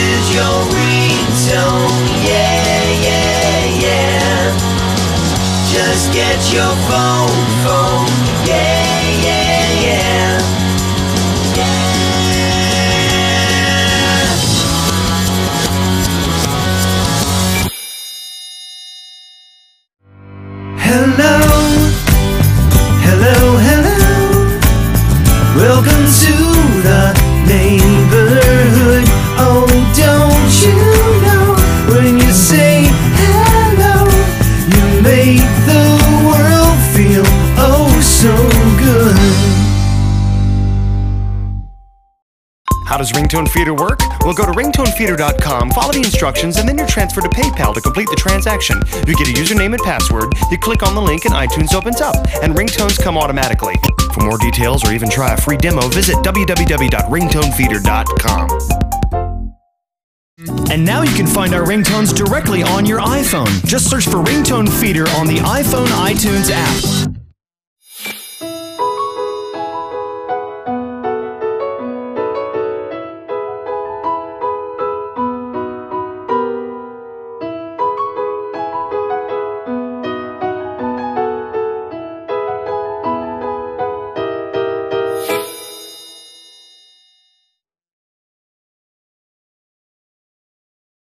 is your ringtone. Yeah, yeah, yeah. Just get your phone. Yeah, yeah, yeah. Hello, hello, hello. Welcome to the neighborhood. Oh, don't you know, when you say hello, you make the world feel oh so good. How does RingtoneFeeder work? Well, go to ringtonefeeder.com, follow the instructions, and then you're transferred to PayPal to complete the transaction. You get a username and password, you click on the link, and iTunes opens up, and ringtones come automatically. For more details or even try a free demo, visit www.ringtonefeeder.com. And now you can find our ringtones directly on your iPhone. Just search for RingtoneFeeder on the iPhone iTunes app.